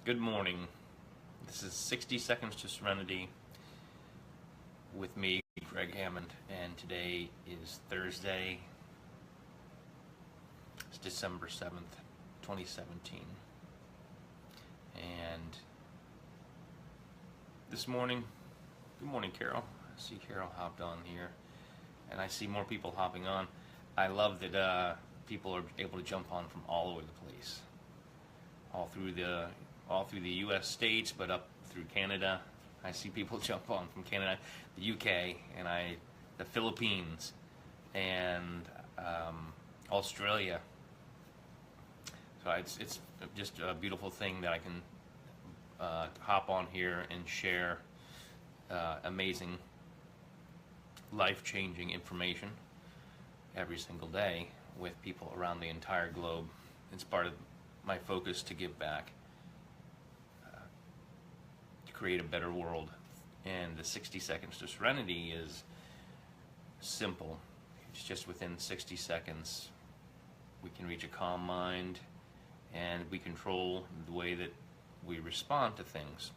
Good morning. This is 60 Seconds to Serenity with me, Gregg Hammond, and today is Thursday. It's December 7th, 2017. And this morning, good morning, Carol. I see Carol hopped on here, and I see more people hopping on. I love that people are able to jump on from all over the place, all through the U.S. states, but up through Canada. I see people jump on from Canada, the U.K., and the Philippines, and Australia. So it's just a beautiful thing that I can hop on here and share amazing, life-changing information every single day with people around the entire globe. It's part of my focus to give back, to create a better world. And the 60 Seconds to Serenity is simple. It's just within 60 seconds we can reach a calm mind, and we control the way that we respond to things.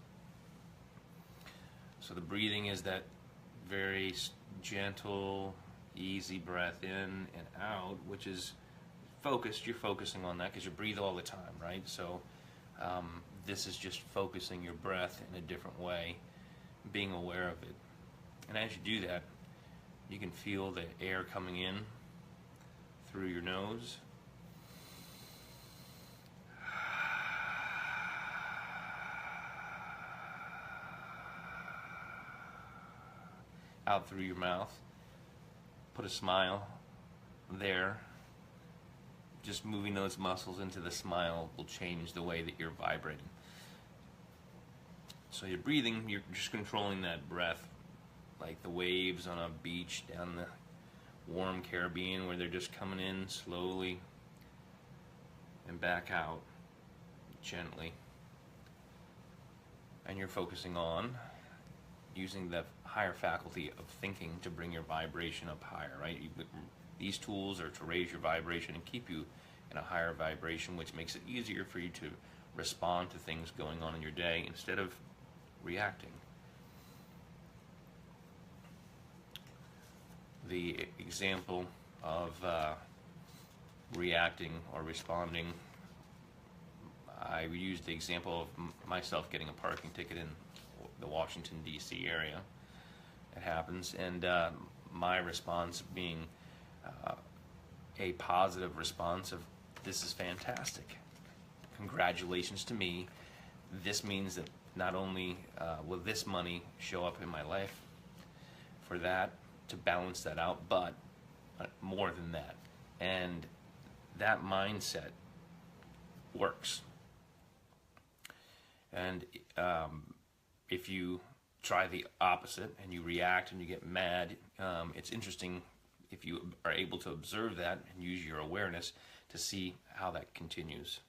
So the breathing is that very gentle, easy breath in and out, which is focused. You're focusing on that because you breathe all the time, right? So this is just focusing your breath in a different way, being aware of it. And as you do that, you can feel the air coming in through your nose, out through your mouth. Put a smile there. Just moving those muscles into the smile will change the way that you're vibrating. So you're breathing, you're just controlling that breath, like the waves on a beach down the warm Caribbean, where they're just coming in slowly and back out gently. And you're focusing on using the higher faculty of thinking to bring your vibration up higher, right? These tools are to raise your vibration and keep you in a higher vibration, which makes it easier for you to respond to things going on in your day instead of reacting. The example of reacting or responding, I used the example of myself getting a parking ticket in the Washington, D.C. area. It happens, and my response being a positive response of, this is fantastic. Congratulations to me. This means that not only will this money show up in my life for that, to balance that out, but more than that. And that mindset works. And if you try the opposite and you react and you get mad, it's interesting if you are able to observe that and use your awareness to see how that continues.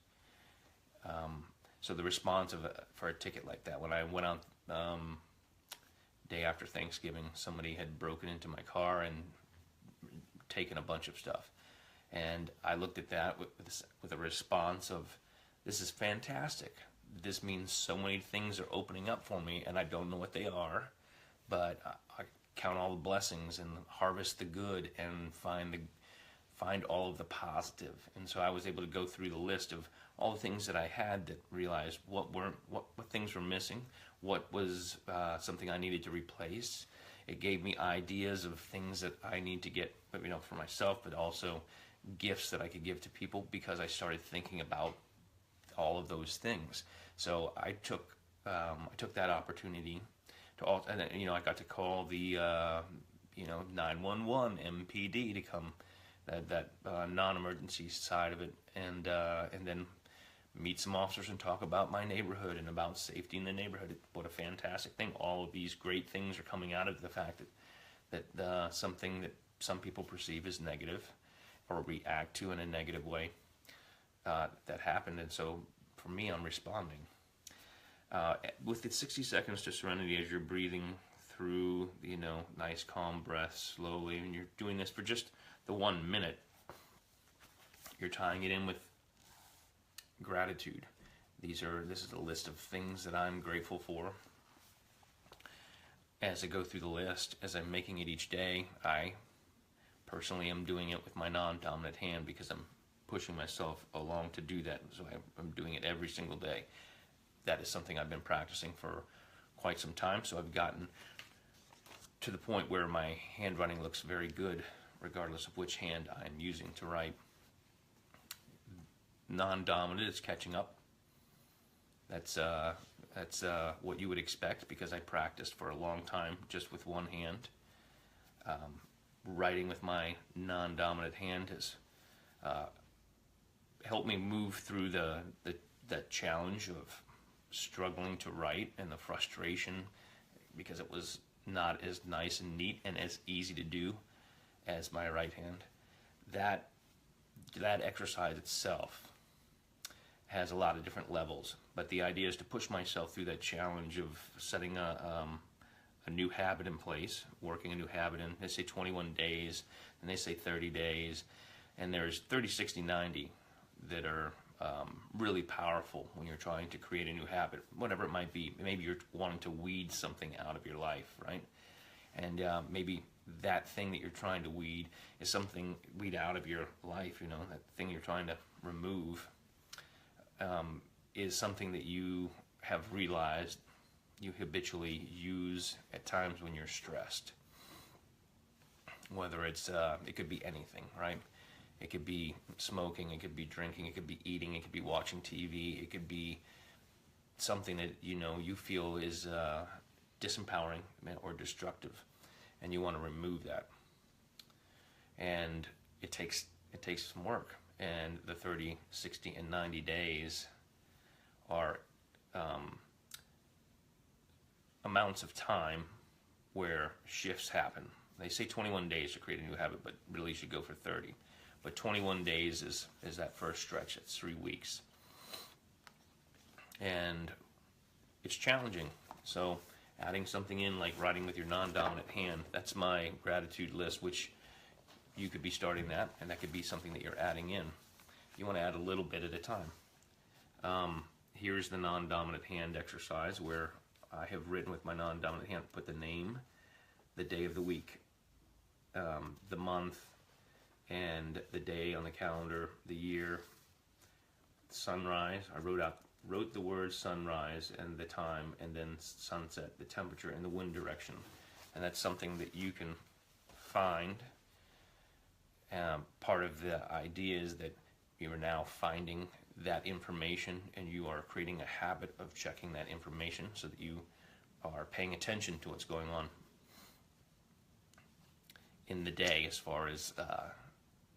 So the response for a ticket like that, when I went out day after Thanksgiving, somebody had broken into my car and taken a bunch of stuff. And I looked at that with a response of, this is fantastic. This means so many things are opening up for me, and I don't know what they are, but I count all the blessings and harvest the good and find all of the positive. And so I was able to go through the list of all the things that I had, that realized what things were missing, what was something I needed to replace. It gave me ideas of things that I need to get, for myself, but also gifts that I could give to people, because I started thinking about all of those things. So I took that opportunity and I got to call the 911 MPD to come, that non-emergency side of it, and then meet some officers and talk about my neighborhood and about safety in the neighborhood. What a fantastic thing! All of these great things are coming out of the fact that something that some people perceive as negative or react to in a negative way, that happened. And so for me, I'm responding. With the 60 Seconds to Serenity, as you're breathing through, nice calm breaths slowly, and you're doing this for just the 1 minute, you're tying it in with gratitude, This is a list of things that I'm grateful for. As I go through the list, as I'm making it each day, I personally am doing it with my non-dominant hand because I'm pushing myself along to do that. So I'm doing it every single day. That is something I've been practicing for quite some time. So I've gotten to the point where my handwriting looks very good, regardless of which hand I'm using to write. Non-dominant is catching up. That's what you would expect because I practiced for a long time just with one hand. Writing with my non-dominant hand has helped me move through the challenge of struggling to write and the frustration because it was not as nice and neat and as easy to do as my right hand. That exercise itself has a lot of different levels, but the idea is to push myself through that challenge of setting a new habit in place, working a new habit in, they say 21 days, and they say 30 days, and there's 30, 60, 90 that are really powerful when you're trying to create a new habit, whatever it might be. Maybe you're wanting to weed something out of your life, right? And maybe that thing that you're trying to weed out of your life, you know, that thing you're trying to remove is something that you have realized you habitually use at times when you're stressed. Whether it's, it could be anything, right? It could be smoking, it could be drinking, it could be eating, it could be watching TV, it could be something that, you know, you feel is disempowering or destructive, and you want to remove that. And it takes some work, and the 30, 60, and 90 days are amounts of time where shifts happen. They say 21 days to create a new habit, but really you should go for 30. But 21 days is that first stretch. It's 3 weeks. And it's challenging. So adding something in like writing with your non-dominant hand, that's my gratitude list, which you could be starting that, and that could be something that you're adding in. You want to add a little bit at a time. Here's the non-dominant hand exercise where I have written with my non-dominant hand, put the name, the day of the week, the month, and the day on the calendar, the year, sunrise. I wrote the word sunrise and the time, and then sunset, the temperature, and the wind direction. And that's something that you can find. Part of the idea is that you are now finding that information, and you are creating a habit of checking that information so that you are paying attention to what's going on in the day as far as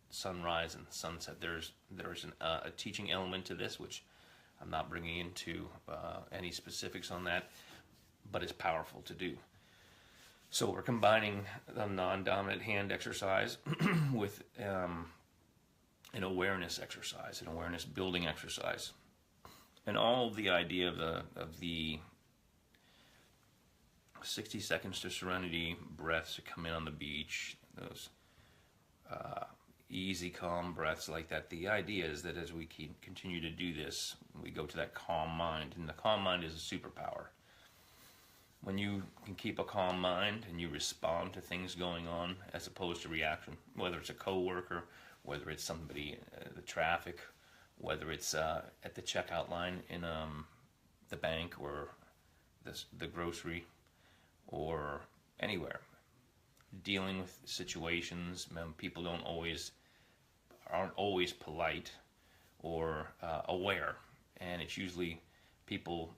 sunrise and sunset. There's a teaching element to this, which I'm not bringing into any specifics on that, but it's powerful to do. So we're combining the non-dominant hand exercise with an awareness exercise, an awareness building exercise, and all of the idea of the 60 seconds to serenity breaths to come in on the beach, those easy, calm breaths like that. The idea is that as we continue to do this, we go to that calm mind, and the calm mind is a superpower. When you can keep a calm mind and you respond to things going on as opposed to reaction, whether it's a coworker, whether it's somebody, the traffic, whether it's at the checkout line in the bank or the grocery or anywhere, dealing with situations, people aren't always polite or aware, and it's usually people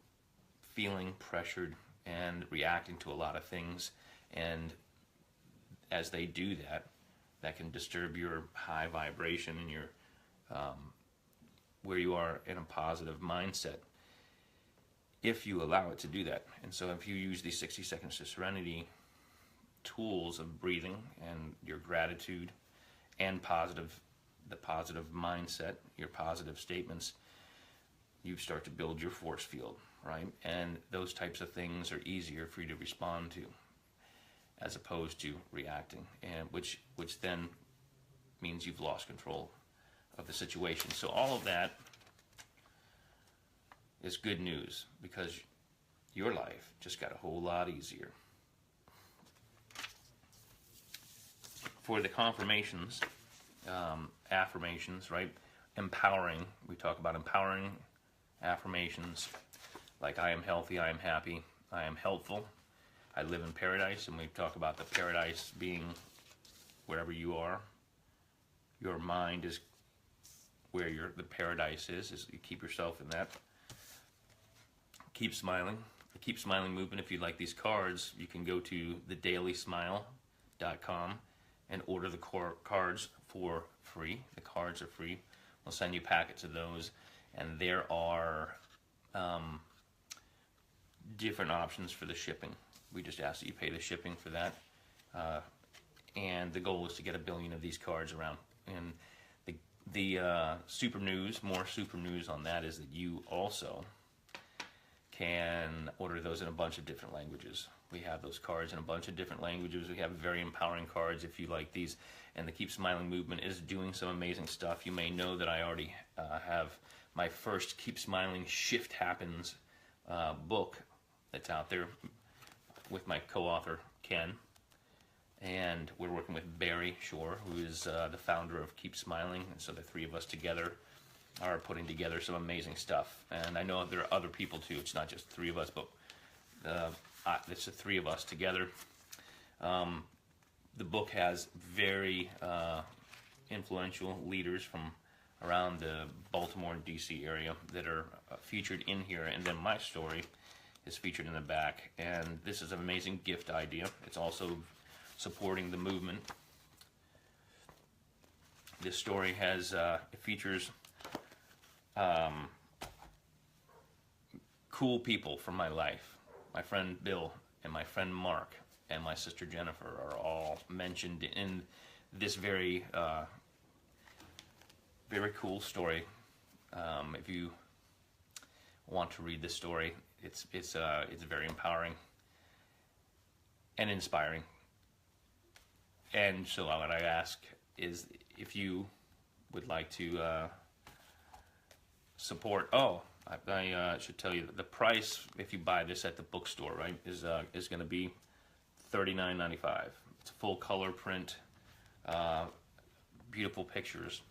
feeling pressured and reacting to a lot of things, and as they do that, that can disturb your high vibration and your where you are in a positive mindset if you allow it to do that. And so if you use these 60 seconds to serenity tools of breathing and your gratitude and the positive mindset, your positive statements, you start to build your force field, right? And those types of things are easier for you to respond to as opposed to reacting, and which then means you've lost control of the situation. So all of that is good news, because your life just got a whole lot easier. For the confirmations, affirmations, right? Empowering. We talk about empowering affirmations, like I am healthy, I am happy, I am helpful, I live in paradise. And we talk about the paradise being wherever you are. Your mind is where the paradise is you keep yourself in that. Keep smiling. The Keep Smiling movement. If you like these cards, you can go to thedailysmile.com and order the cards for free. The cards are free. We'll send you packets of those, and there are different options for the shipping. We just ask that you pay the shipping for that, and the goal is to get 1 billion of these cards around. And the super news, more super news on that, is that you also can order those in a bunch of different languages. We have those cards in a bunch of different languages. We have very empowering cards if you like these. And the Keep Smiling movement is doing some amazing stuff. You may know that I already have my first Keep Smiling Shift Happens book that's out there with my co-author, Ken. And we're working with Barry Shore, who is the founder of Keep Smiling. And so the three of us together are putting together some amazing stuff. And I know there are other people too. It's not just 3 of us, but it's the 3 of us together. The book has very influential leaders from around the Baltimore and DC area that are featured in here, and then my story is featured in the back. And this is an amazing gift idea. It's also supporting the movement. This story has it features cool people from my life. My friend Bill and my friend Mark and my sister Jennifer are all mentioned in this very very cool story. If you want to read this story, it's very empowering and inspiring. And so what I ask is if you would like to support. Oh, I should tell you that the price, if you buy this at the bookstore, right, is going to be $39.95. It's a full color print, beautiful pictures.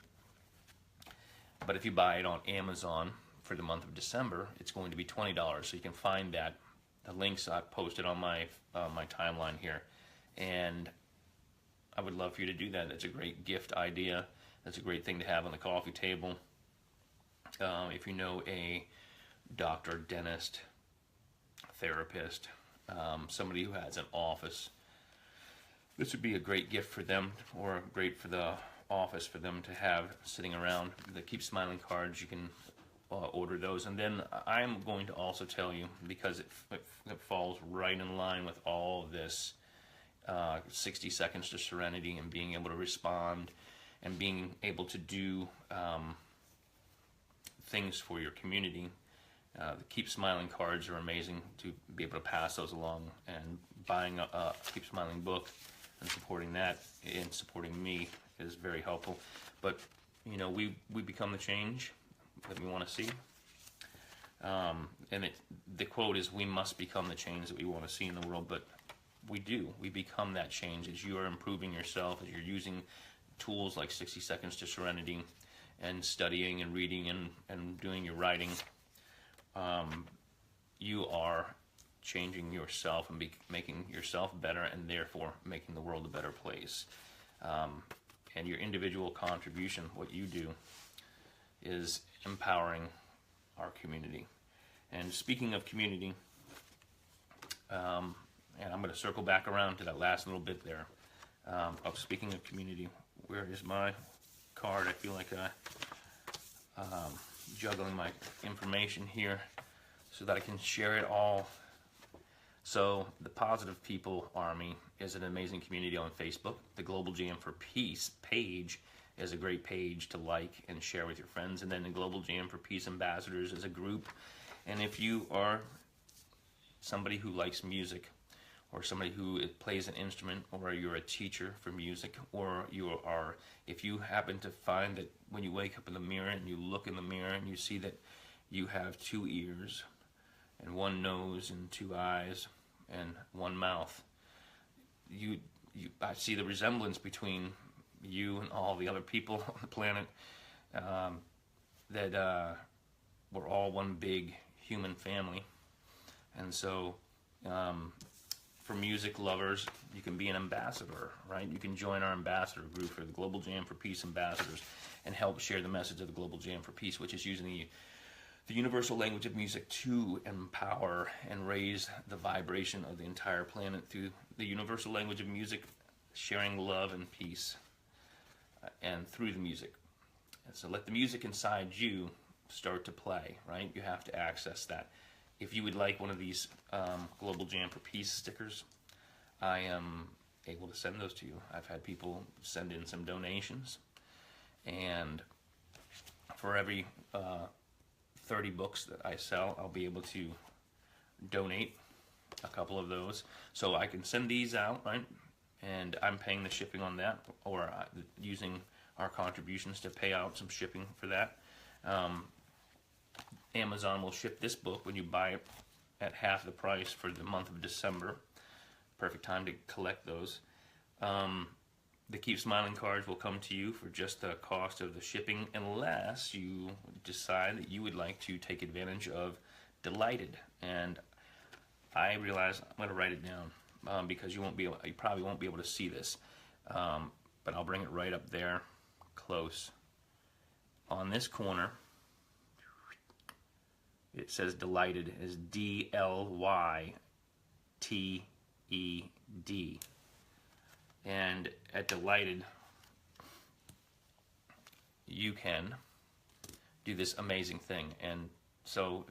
But if you buy it on Amazon for the month of December, it's going to be $20. So you can find that. The links I posted on my timeline here, and I would love for you to do that. It's a great gift idea. That's a great thing to have on the coffee table. If you know a doctor, dentist, therapist, somebody who has an office, this would be a great gift for them, or great for the office for them to have sitting around. The Keep Smiling cards, you can order those. And then I'm going to also tell you, because it falls right in line with all of this, 60 seconds to serenity and being able to respond and being able to do things for your community. The Keep Smiling cards are amazing to be able to pass those along, and buying a Keep Smiling book and supporting that and supporting me is very helpful. But you know, we become the change that we want to see. And the quote is, we must become the change that we want to see in the world. But we do. We become that change as you are improving yourself, as you're using tools like 60 Seconds to Serenity and studying and reading and doing your writing. You are changing yourself and making yourself better, and therefore making the world a better place. And your individual contribution, what you do, is empowering our community. And speaking of community, and I'm going to circle back around to that last little bit there. Speaking of community, where is my card? I feel like I'm juggling my information here so that I can share it all. So the Positive People Army is an amazing community on Facebook. The Global Jam for Peace page is a great page to like and share with your friends. And then the Global Jam for Peace Ambassadors is a group. And if you are somebody who likes music, or somebody who plays an instrument, or you're a teacher for music, or if you happen to find that when you wake up in the mirror and you look in the mirror and you see that you have 2 ears and 1 nose and 2 eyes and 1 mouth. I see the resemblance between you and all the other people on the planet, that we're all one big human family. And so for music lovers, you can be an ambassador, right? You can join our ambassador group for the Global Jam for Peace Ambassadors and help share the message of the Global Jam for Peace, which is using the universal language of music to empower and raise the vibration of the entire planet through the universal language of music, sharing love and peace, and through the music. And so let the music inside you start to play, right? You have to access that. If you would like one of these Global Jam for Peace stickers, I am able to send those to you. I've had people send in some donations, and for every 30 books that I sell, I'll be able to donate a couple of those. So I can send these out, right? And I'm paying the shipping on that, or using our contributions to pay out some shipping for that. Amazon will ship this book when you buy it at half the price for the month of December. Perfect time to collect those. The Keep Smiling cards will come to you for just the cost of the shipping, unless you decide that you would like to take advantage of Delighted. And I realize I'm going to write it down because you probably won't be able to see this, but I'll bring it right up there, close. On this corner, it says Delighted is DLYTED. And at Delighted, you can do this amazing thing. And so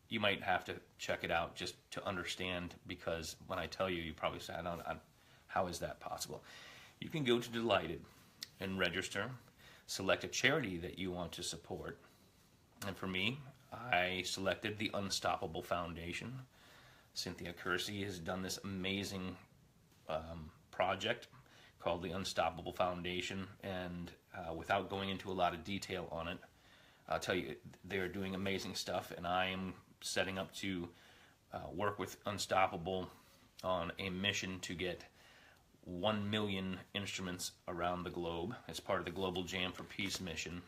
you might have to check it out just to understand, because when I tell you, you probably say, how is that possible? You can go to Delighted and register, select a charity that you want to support. And for me, I selected the Unstoppable Foundation. Cynthia Kersey has done this amazing project called the Unstoppable Foundation, and without going into a lot of detail on it, I'll tell you, they're doing amazing stuff, and I am setting up to work with Unstoppable on a mission to get 1 million instruments around the globe as part of the Global Jam for Peace mission.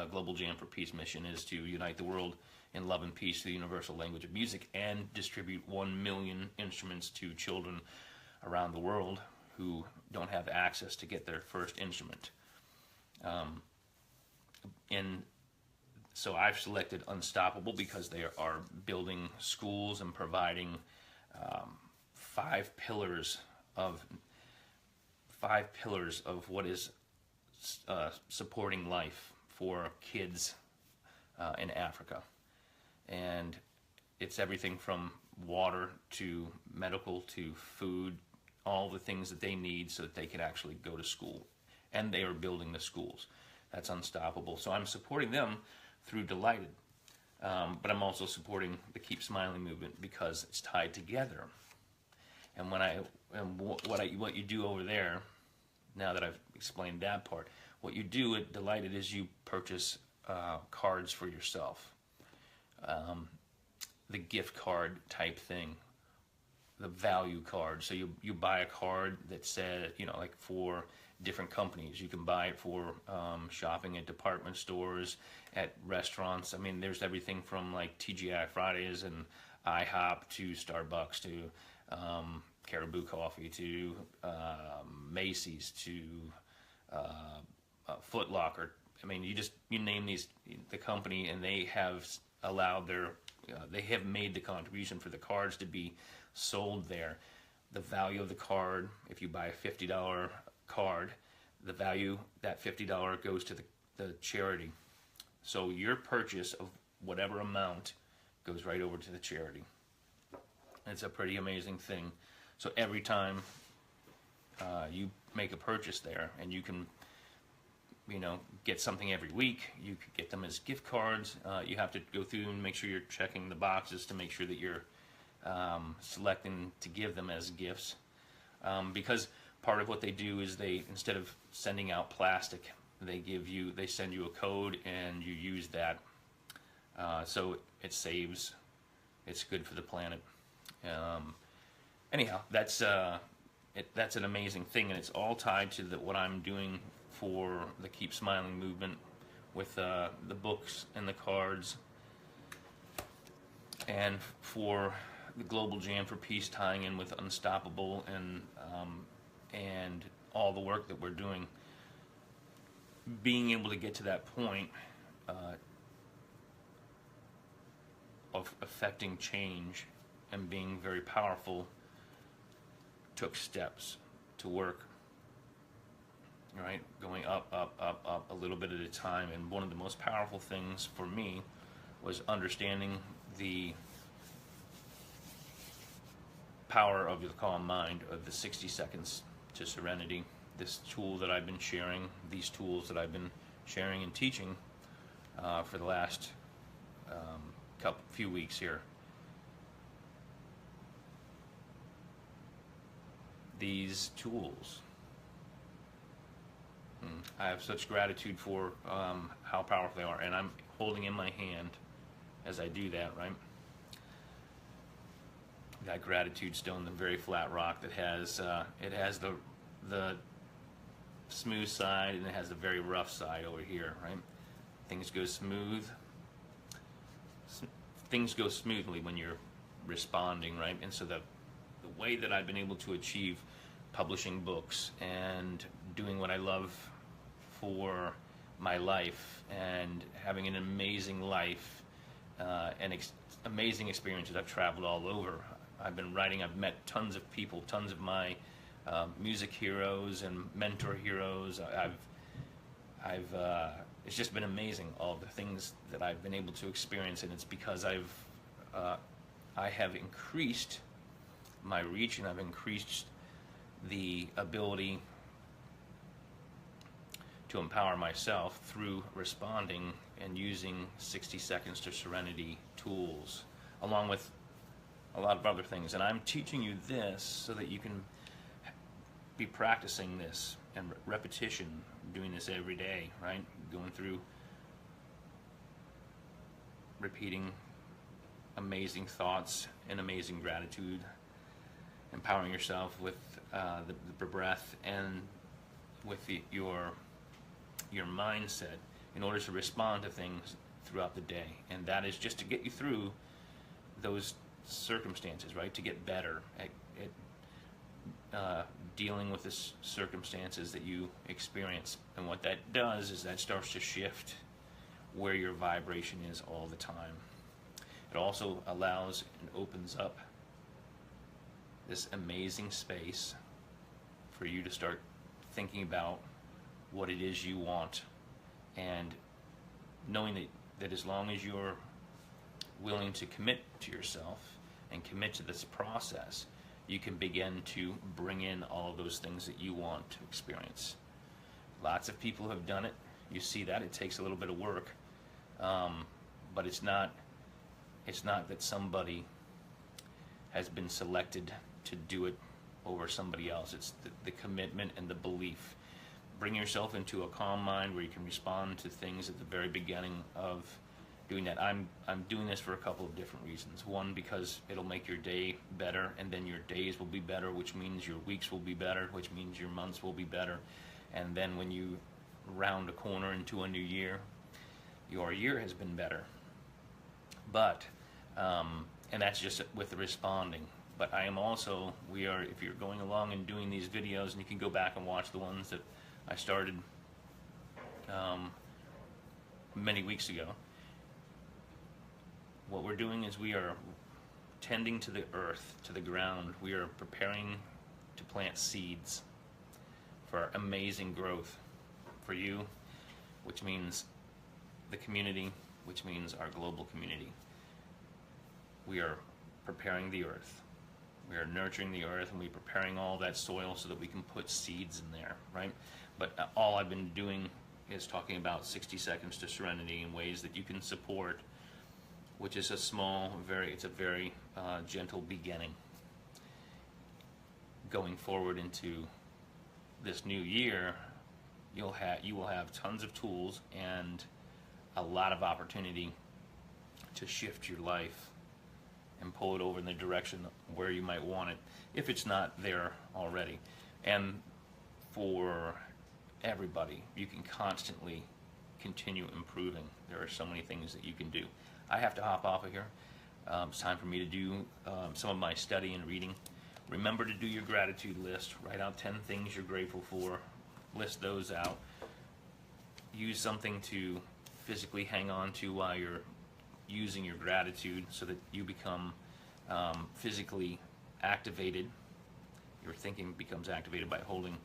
Global Jam for Peace mission is to unite the world in love and peace through the universal language of music, and distribute 1 million instruments to children around the world who don't have access to get their first instrument. And so I've selected Unstoppable because they are building schools and providing 5 pillars of what is supporting life for kids in Africa. And it's everything from water to medical to food, all the things that they need so that they can actually go to school. And they are building the schools. That's Unstoppable. So I'm supporting them through Delighted. But I'm also supporting the Keep Smiling movement because it's tied together. And what you do over there, now that I've explained that part, what you do at Delighted is you purchase cards for yourself. The gift card type thing, the value card. So you buy a card that said, like for different companies. You can buy it for shopping at department stores, at restaurants. I mean, there's everything from like TGI Fridays and IHOP to Starbucks to Caribou Coffee to Macy's to Foot Locker. I mean, you name the company, and they have allowed they have made the contribution for the cards to be sold there. The value of the card, if you buy a $50 card, the value, that $50 goes to the charity. So your purchase of whatever amount goes right over to the charity. It's a pretty amazing thing. So every time you make a purchase there, and you can get something every week. You could get them as gift cards. You have to go through and make sure you're checking the boxes to make sure that you're selecting to give them as gifts. Because part of what they do is instead of sending out plastic, they send you a code, and you use that So it saves. It's good for the planet. Anyhow, that's that's an amazing thing, and it's all tied to what I'm doing for the Keep Smiling movement with the books and the cards, and for the Global Jam for Peace, tying in with Unstoppable, and all the work that we're doing. Being able to get to that point of affecting change and being very powerful took steps to work, right? Going up, up, up, up, a little bit at a time. And one of the most powerful things for me was understanding the power of the calm mind, of the 60 seconds to serenity. This tool that I've been sharing, these tools that I've been sharing and teaching for the last few weeks here. These tools, I have such gratitude for how powerful they are, and I'm holding in my hand as I do that, right? That gratitude stone, the very flat rock that has it has the smooth side and it has the very rough side over here, right? Things go smooth. Things go smoothly when you're responding, right? And so the way that I've been able to achieve publishing books and doing what I love for my life and having an amazing life and amazing experiences. I've traveled all over. I've been writing. I've met tons of people, tons of my music heroes and mentor heroes. It's just been amazing, all the things that I've been able to experience, and it's because I have increased my reach, and I've increased the ability to empower myself through responding and using 60 seconds to serenity tools, along with a lot of other things. And I'm teaching you this so that you can be practicing this and repetition, doing this every day, right? Going through, repeating amazing thoughts and amazing gratitude, empowering yourself with the breath and with your mindset in order to respond to things throughout the day. And that is just to get you through those circumstances, right? To get better at dealing with the circumstances that you experience. And what that does is that starts to shift where your vibration is all the time. It also allows and opens up this amazing space for you to start thinking about what it is you want, and knowing that as long as you're willing to commit to yourself and commit to this process, you can begin to bring in all of those things that you want to experience. Lots of people have done it. You see that it takes a little bit of work, but it's not that somebody has been selected to do it over somebody else. It's the commitment and the belief. Bring yourself into a calm mind where you can respond to things at the very beginning of doing that. I'm doing this for a couple of different reasons. One, because it'll make your day better, and then your days will be better, which means your weeks will be better, which means your months will be better. And then when you round a corner into a new year, your year has been better. But, and that's just with the responding. But I am also, if you're going along and doing these videos, and you can go back and watch the ones that I started many weeks ago, what we're doing is we are tending to the earth, to the ground. We are preparing to plant seeds for amazing growth for you, which means the community, which means our global community. We are preparing the earth. We are nurturing the earth, and we're preparing all that soil so that we can put seeds in there, right? But all I've been doing is talking about 60 seconds to serenity in ways that you can support, which is it's a very gentle beginning. Going forward into this new year, you will have tons of tools and a lot of opportunity to shift your life and pull it over in the direction where you might want it, if it's not there already. And for everybody, you can constantly continue improving. There are so many things that you can do. I have to hop off of here. It's time for me to do some of my study and reading. Remember to do your gratitude list. Write out 10 things you're grateful for. List those out. Use something to physically hang on to while you're using your gratitude so that you become physically activated. Your thinking becomes activated by holding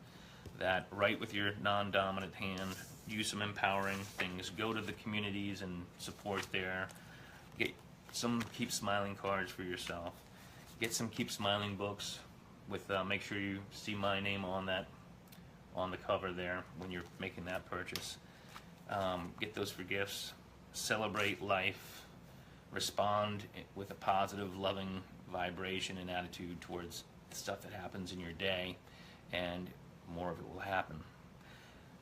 that. Write with your non-dominant hand. Use some empowering things. Go to the communities and support there. Get some Keep Smiling cards for yourself. Get some Keep Smiling books with make sure you see my name on that, on the cover there when you're making that purchase. Get those for gifts. Celebrate life. Respond with a positive, loving vibration and attitude towards the stuff that happens in your day, and more of it will happen.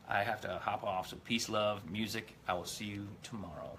I have to hop off, so peace, love, music. I will see you tomorrow.